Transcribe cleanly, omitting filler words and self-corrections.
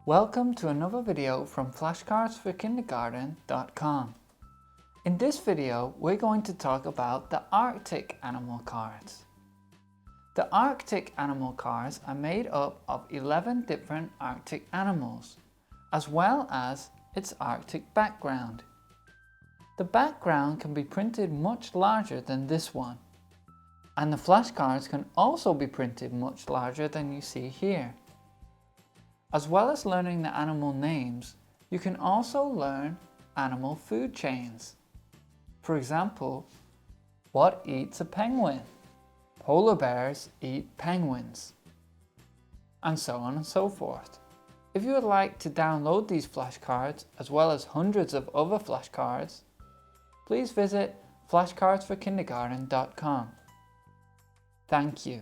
Welcome to another video from flashcardsforkindergarten.com. In this video, we're going to talk about the Arctic animal cards. The Arctic animal cards are made up of 11 different Arctic animals, as well as its Arctic background. The background can be printed much larger than this one, and the flashcards can also be printed much larger than you see here. As well as learning the animal names, you can also learn animal food chains. For example, what eats a penguin? Polar bears eat penguins. And so on and so forth. If you would like to download these flashcards, as well as hundreds of other flashcards, please visit flashcardsforkindergarten.com. Thank you.